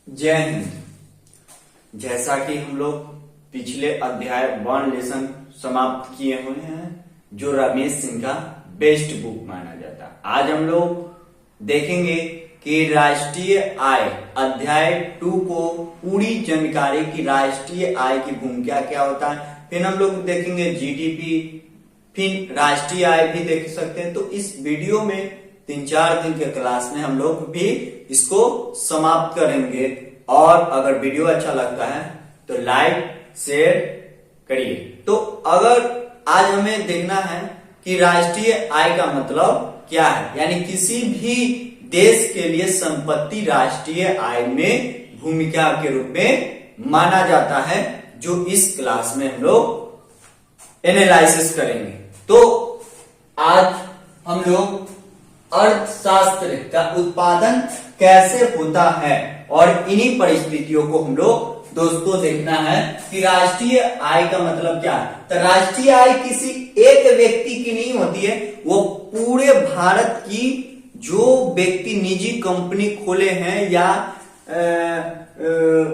जय हिंद। जैसा कि हम लोग पिछले अध्याय 1 लेसन समाप्त किए हुए हैं, जो रमेश सिंह का बेस्ट बुक माना जाता है। आज हम लोग देखेंगे कि राष्ट्रीय आय अध्याय 2 को पूरी जानकारी की राष्ट्रीय आय की भूमिका क्या होता है। फिर हम लोग देखेंगे जीडीपी, फिर राष्ट्रीय आय भी देख सकते हैं। तो इस वीडियो में 3-4 दिन के क्लास में हम लोग भी इसको समाप्त करेंगे। और अगर वीडियो अच्छा लगता है तो लाइक शेयर करिए। तो अगर आज हमें देखना है कि राष्ट्रीय आय का मतलब क्या है, यानी किसी भी देश के लिए संपत्ति राष्ट्रीय आय में भूमिका के रूप में माना जाता है, जो इस क्लास में हम लोग एनालिसिस करेंगे। तो आज हम लोग अर्थशास्त्र का उत्पादन कैसे होता है और इन्हीं परिस्थितियों को हम लोग दोस्तों देखना है कि राष्ट्रीय आय का मतलब क्या है। तो राष्ट्रीय आय किसी एक व्यक्ति की नहीं होती है, वो पूरे भारत की जो व्यक्ति निजी कंपनी खोले हैं या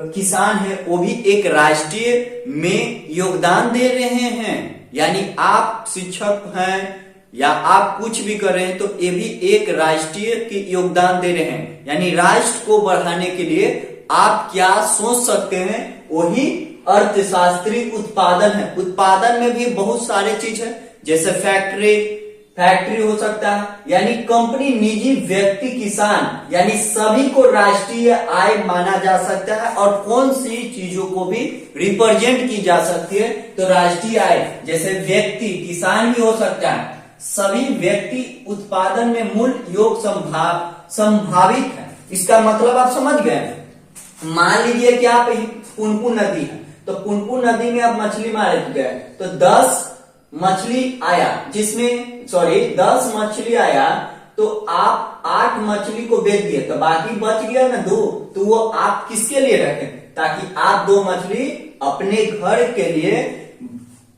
किसान है, वो भी एक राष्ट्रीय में योगदान दे रहे हैं। यानी आप शिक्षक हैं या आप कुछ भी कर रहे हैं तो ये भी एक राष्ट्रीय के योगदान दे रहे हैं। यानी राष्ट्र को बढ़ाने के लिए आप क्या सोच सकते हैं, वही अर्थशास्त्री उत्पादन है। उत्पादन में भी बहुत सारे चीज है, जैसे फैक्ट्री हो सकता है, यानी कंपनी, निजी व्यक्ति, किसान, यानी सभी को राष्ट्रीय आय माना जा सकता है। और कौन सी चीजों को भी रिप्रेजेंट की जा सकती है, तो राष्ट्रीय आय जैसे व्यक्ति, किसान भी हो सकता है। सभी व्यक्ति उत्पादन में मूल योग संभावित है। इसका मतलब आप समझ गए। मान लीजिए कि आप पुनपुन नदी है, तो पुनपुन नदी में आप मछली मार गए, तो 10 मछली आया, 10 मछली आया, तो आप 8 मछली को बेच दिए, तो बाकी बच गया ना 2, तो वो आप किसके लिए रखें, ताकि आप 2 मछली अपने घर के लिए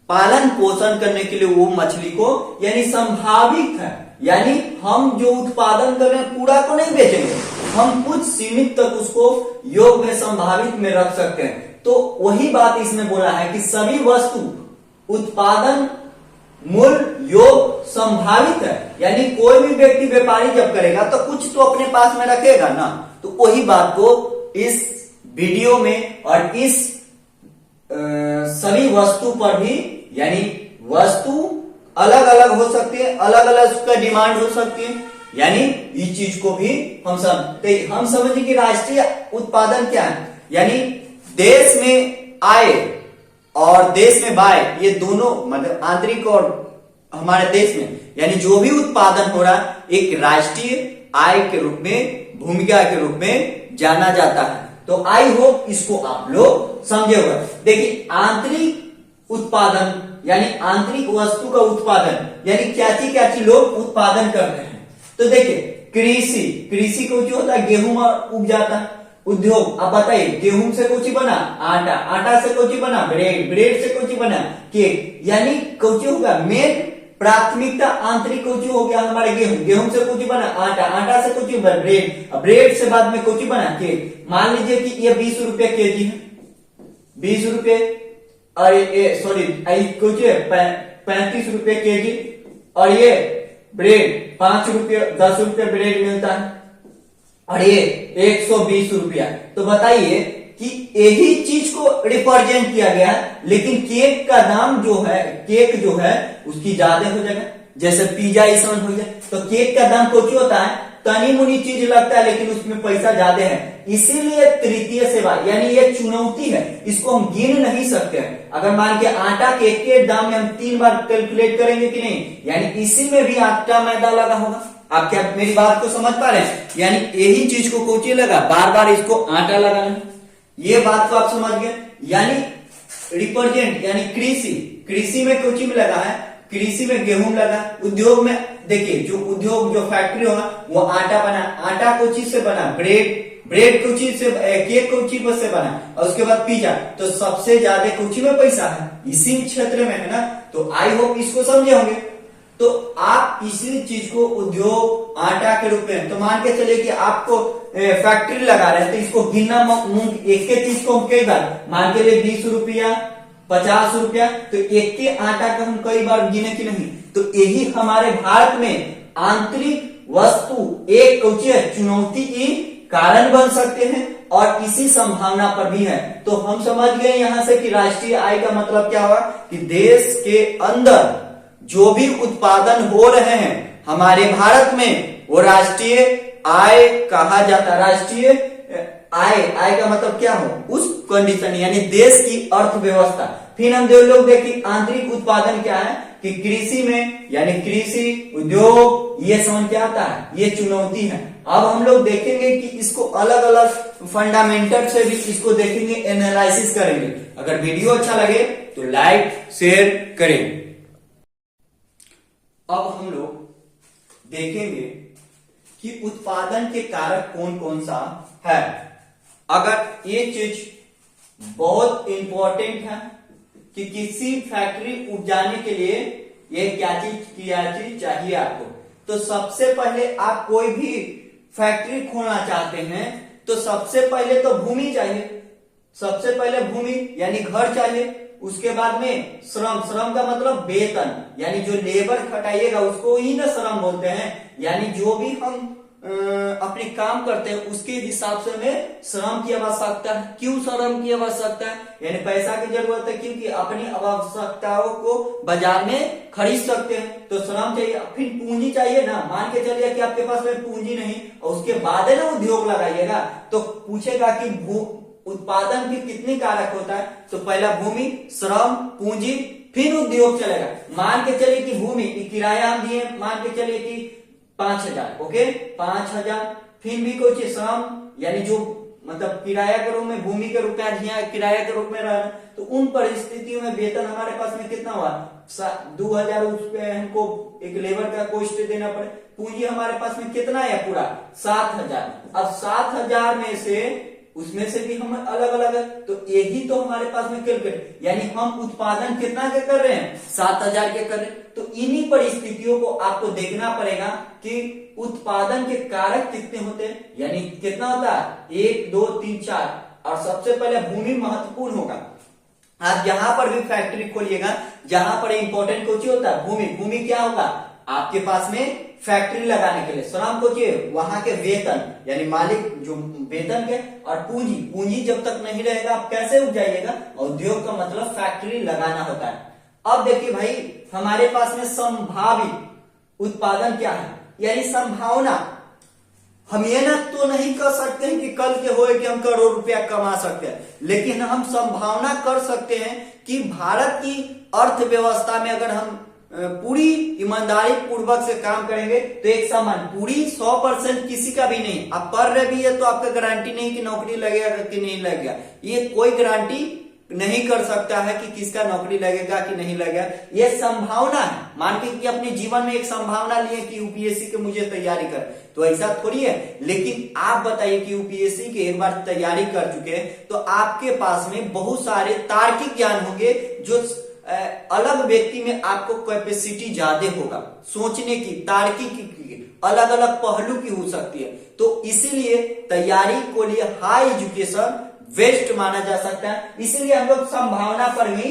पालन पोषण करने के लिए वो मछली को, यानी संभावित है। यानी हम जो उत्पादन कर रहे हैं पूरा को नहीं बेचेंगे, हम कुछ सीमित तक उसको योग में संभावित में रख सकते हैं। तो वही बात इसमें बोला है कि सभी वस्तु उत्पादन मूल योग संभावित है। यानी कोई भी व्यक्ति व्यापारी जब करेगा तो कुछ तो अपने पास में रखेगा ना। तो वही बात को इस वीडियो में और इस सभी वस्तु पर भी, यानी वस्तु अलग अलग हो सकती है, अलग अलग उसका डिमांड हो सकती है, यानी इस चीज को भी हम समझे कि राष्ट्रीय उत्पादन क्या है। यानी देश में आय और देश में व्यय, ये दोनों मतलब आंतरिक और हमारे देश में, यानी जो भी उत्पादन हो रहा है एक राष्ट्रीय आय के रूप में, भूमिका के रूप में जाना जाता है। तो आई होप इसको आप लोग समझे होगा। देखिए आंतरिक उत्पादन, यानी आंतरिक वस्तु का उत्पादन, यानी क्या चीज लोग उत्पादन कर रहे हैं। तो देखिए कृषि को जो होता है, गेहूं उग जाता है। उद्योग, अब बताइए गेहूं से कुछ बना आटा, आटा से कुछ बना ब्रेड, ब्रेड से कुछ बना केक, यानी कुछ होगा मेन प्राथमिकता आंतरिक कुछ हो गया हमारे गेहूं, गेहूं से कुछ बना आटा, आटा से कुछ ब्रेड, ब्रेड से बाद में कुछ बना केक। मान लीजिए कि ये 20 रुपए केजी है, 20 रुपए, और ये सॉरी कुछ 35 रुपए केजी, और ये ब्रेड 5 रुपये 10 रुपये ब्रेड मिलता है, और ये 120 रुपया। तो बताइए कि यही चीज को रिप्रेजेंट किया गया है, लेकिन केक का दाम जो है, केक जो है उसकी ज्यादा हो जाएगा। जैसे पिज्जा ईसान हो जाए तो केक का दाम कुछ होता है, तनी मुनी चीज लगता है, लेकिन उसमें पैसा ज्यादा है। इसीलिए तृतीय सेवा, यानी ये चुनौती है, इसको हम गिन नहीं सकते हैं। अगर मान के आटा के दाम में हम 3 बार कैलकुलेट करेंगे कि नहीं, यानी इसी में भी आटा मैदा लगा होगा। आप क्या मेरी बात को समझ पा रहे हैं? यानी यही चीज को कोची लगा, बार बार इसको आटा लगाना, ये बात को आप समझ गए। यानी रिप्रेजेंट, यानी कृषि में कोची में लगा है, कृषि में गेहूं लगा। उद्योग में देखिए जो उद्योग, जो फैक्ट्री होगा वो आटा बना, आटा को चीज से बना, ब्रेड को चीज से, केक को चीज से बना, और उसके बाद पिज्जा। तो सबसे ज्यादा कुछ में पैसा है इसी क्षेत्र में है ना। तो आई होप इसको समझे होंगे। तो आप इसी चीज को उद्योग आटा के रूप में, तो मान के चलिए कि आपको फैक्ट्री लगा रहे हैं, तो इसको गिनना मूंग एक के चीज को हम कई बार, मान के लिए 20 रुपया 50 रुपया, तो एक के आटा का हम कई बार गिने कि नहीं। तो यही हमारे भारत में आंतरिक वस्तु एक चुनौती की कारण बन सकते हैं और इसी संभावना पर भी है। तो हम समझ गए यहां से कि राष्ट्रीय आय का मतलब क्या हुआ कि देश के अंदर जो भी उत्पादन हो रहे हैं हमारे भारत में वो राष्ट्रीय आय कहा जाता है। राष्ट्रीय आय का मतलब क्या हो, उस कंडीशन यानी देश की अर्थव्यवस्था। फिर हम लोग देखिए आंतरिक उत्पादन क्या है कि कृषि में यानी कृषि उद्योग ये समझ के आता है, ये चुनौती है। अब हम लोग देखेंगे कि इसको अलग अलग फंडामेंटल से भी इसको देखेंगे, एनालिसिस करेंगे। अगर वीडियो अच्छा लगे तो लाइक शेयर करें। अब हम लोग देखेंगे कि उत्पादन के कारक कौन कौन सा है। अगर ये चीज बहुत इंपॉर्टेंट है कि किसी फैक्ट्री उपजाने के लिए ये क्या चीज चाहिए आपको, तो सबसे पहले आप कोई भी फैक्ट्री खोलना चाहते हैं तो सबसे पहले तो भूमि चाहिए। सबसे पहले भूमि यानी घर चाहिए। उसके बाद में श्रम का मतलब वेतन, यानी जो लेबर खटाइएगा उसको ही ना श्रम बोलते हैं। यानी जो भी हम अपने काम करते हैं उसके हिसाब से हमें श्रम की आवश्यकता है। क्यों श्रम की आवश्यकता है, यानी पैसा की जरूरत है, क्योंकि अपनी आवश्यकताओं को बाजार में खरीद सकते हैं तो श्रम चाहिए। फिर पूंजी चाहिए ना, मान के चलिए कि आपके पास में पूंजी नहीं और उसके बाद है ना उद्योग लगाइएगा, तो पूछेगा कि उत्पादन की कितनी कारक होता है, तो पहला भूमि, श्रम, पूंजी, फिर उद्योग चलेगा। मान के चलिए कि भूमि की किराया हम दिए, मान के चलिए कि 5,000, ओके 5,000, फिर भी कुछ श्रम यानी जो मतलब किराया के रूप में भूमि के रूप में यहाँ किराया के रूप में रहा, तो उन परिस्थितियों में वेतन हमारे पास में कितना हुआ 2,000, उस पे हमको एक लेबर का कॉस्ट देना पड़े। पूंजी हमारे पास में कितना है पूरा 7,000। अब 7,000 में से उसमें से भी हम अलग अलग है, तो यही तो हमारे पास में कैलकुलेट, यानी हम उत्पादन कितना के कर रहे हैं 7,000 के कर रहे हैं। तो इन्हीं परिस्थितियों को आपको देखना पड़ेगा कि उत्पादन के कारक कितने होते हैं, यानी कितना होता है 1 2 3 4, और सबसे पहले भूमि महत्वपूर्ण होगा। आप जहां पर भी फैक्ट्री खोलिएगा जहां पर इंपॉर्टेंट कुछ होता है भूमि क्या होगा आपके पास में फैक्ट्री लगाने के लिए। श्रम को चाहिए वहां के वेतन यानी मालिक जो वेतन के, और पूंजी जब तक नहीं रहेगा आप कैसे उपजाइएगा। उद्योग का मतलब फैक्ट्री लगाना होता है। अब देखिए भाई हमारे पास में संभावित उत्पादन क्या है, यानी संभावना। हम ये ना तो नहीं कर सकते हैं कि कल के होए कि हम करोड़ रुपया कमा सकते हैं, लेकिन हम संभावना कर सकते हैं कि भारत की अर्थव्यवस्था में अगर हम पूरी ईमानदारी पूर्वक से काम करेंगे तो एक समान पूरी 100% किसी का भी नहीं। आप कर रहे भी है तो आपका गारंटी नहीं कि नौकरी लगेगा कि नहीं लगेगा, ये कोई गारंटी नहीं कर सकता है कि किसका नौकरी लगेगा कि नहीं लगेगा। ये संभावना है। मान के कि अपने जीवन में एक संभावना लिए कि यूपीएससी के मुझे तैयारी कर, तो ऐसा थोड़ी है। लेकिन आप बताइए कि यूपीएससी के एक बार तैयारी कर चुके हैं तो आपके पास में बहुत सारे तार्किक ज्ञान होंगे जो अलग व्यक्ति में आपको कैपेसिटी ज्यादा होगा सोचने की, तार्किक की, अलग अलग पहलू की हो सकती है। तो इसीलिए तैयारी को लिए हाई एजुकेशन बेस्ट माना जा सकता है। इसीलिए हम लोग संभावना पर ही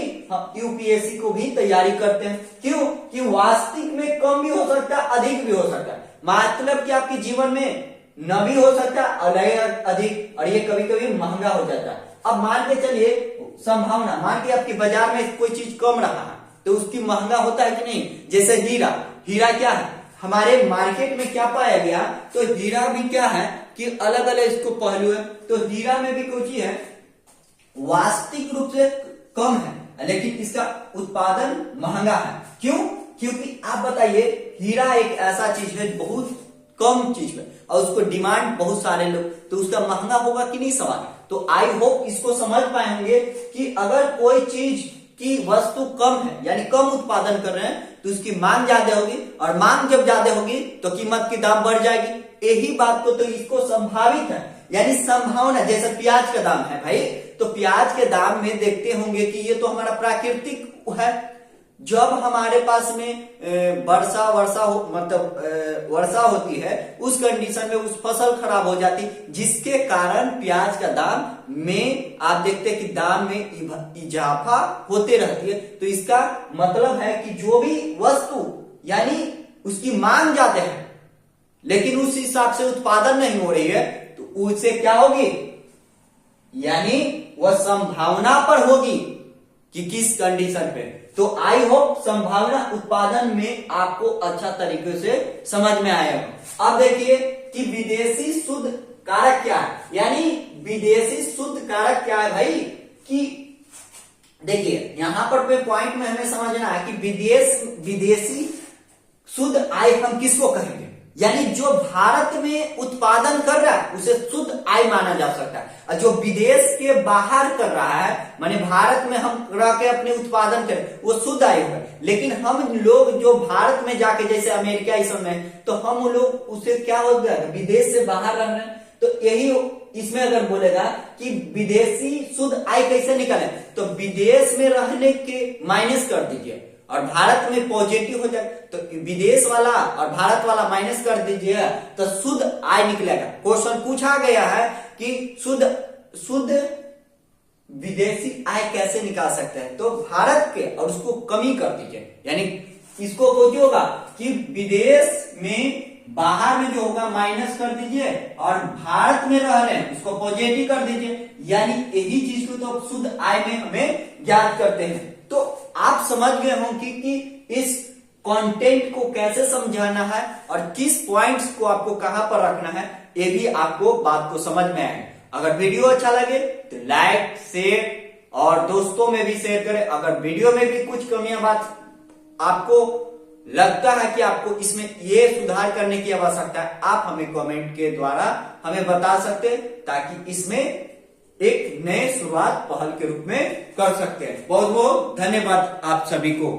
यूपीएससी को भी तैयारी करते हैं। क्यों कि वास्तविक में कम भी हो सकता है अधिक भी हो सकता है, मतलब कि आपके जीवन में न भी हो सकता है अधिक, और ये कभी कभी महंगा हो जाता है। अब मान के चलिए संभावना, मान के आपके बाजार में कोई चीज कम रहा है तो उसकी महंगा होता है कि नहीं। जैसे हीरा क्या है हमारे मार्केट में क्या पाया गया, तो हीरा भी क्या है कि अलग अलग इसको पहलू है। तो हीरा में भी कुछ है वास्तविक रूप से कम है लेकिन इसका उत्पादन महंगा है। क्यों, क्योंकि आप बताइए हीरा एक ऐसा चीज है बहुत कम चीज है और उसको डिमांड बहुत सारे लोग, तो उसका महंगा होगा कि नहीं सवाल। तो आई होप इसको समझ पाए होंगे कि अगर कोई चीज की वस्तु कम है यानी कम उत्पादन कर रहे हैं तो उसकी मांग ज्यादा होगी, और मांग जब ज्यादा होगी तो कीमत की दाम बढ़ जाएगी। यही बात को तो इसको संभावित है यानी संभावना। जैसे प्याज का दाम है भाई, तो प्याज के दाम में देखते होंगे कि ये तो हमारा प्राकृतिक है जब हमारे पास में वर्षा होती है, उस कंडीशन में उस फसल खराब हो जाती, जिसके कारण प्याज का दाम में आप देखते हैं कि दाम में इजाफा होते रहती है। तो इसका मतलब है कि जो भी वस्तु यानी उसकी मांग ज्यादा है लेकिन उस हिसाब से उत्पादन नहीं हो रही है, तो उससे क्या होगी, यानी वह संभावना पर होगी कि किस कंडीशन पे। तो आई होप संभावना उत्पादन में आपको अच्छा तरीके से समझ में आएगा। अब देखिए कि विदेशी शुद्ध कारक क्या है, यानी विदेशी शुद्ध कारक क्या है भाई, कि देखिए यहां पर पॉइंट में हमें समझना है कि विदेशी शुद्ध आय हम किसको कहेंगे, यानी जो भारत में उत्पादन कर रहा है उसे शुद्ध आय माना जा सकता है, और जो विदेश के बाहर कर रहा है माने भारत में हम रह के अपने उत्पादन करें वो शुद्ध आय है। लेकिन हम लोग जो भारत में जाके जैसे अमेरिका इस समय, तो हम लोग उसे क्या हो जाएगा, विदेश से बाहर रह रहे हैं। तो यही इसमें अगर बोलेगा कि विदेशी शुद्ध आय कैसे निकाले, तो विदेश में रहने के माइनस कर दीजिए और भारत में पॉजिटिव हो जाए, तो विदेश वाला और भारत वाला माइनस कर दीजिए तो शुद्ध आय निकलेगा। क्वेश्चन पूछा गया है कि शुद्ध विदेशी आय कैसे निकाल सकते हैं, तो भारत के और उसको कमी कर दीजिए, यानी इसको जो होगा कि विदेश में बाहर में जो होगा माइनस कर दीजिए और भारत में रह रहे हैं उसको पॉजिटिव कर दीजिए, यानी यही चीज को तो शुद्ध आय में हमें ज्ञात करते हैं। तो आप समझ गए होंगे कि इस कंटेंट को कैसे समझाना है और किस पॉइंट्स को आपको कहां पर रखना है, ये भी आपको बात को समझ में आए। अगर वीडियो अच्छा लगे तो लाइक शेयर और दोस्तों में भी शेयर करें। अगर वीडियो में भी कुछ कमियां बात आपको लगता है कि आपको इसमें ये सुधार करने की आवश्यकता है, आप हमें कमेंट के द्वारा हमें बता सकते हैं, ताकि इसमें एक नए शुरुआत पहल के रूप में कर सकते हैं। बहुत बहुत धन्यवाद आप सभी को।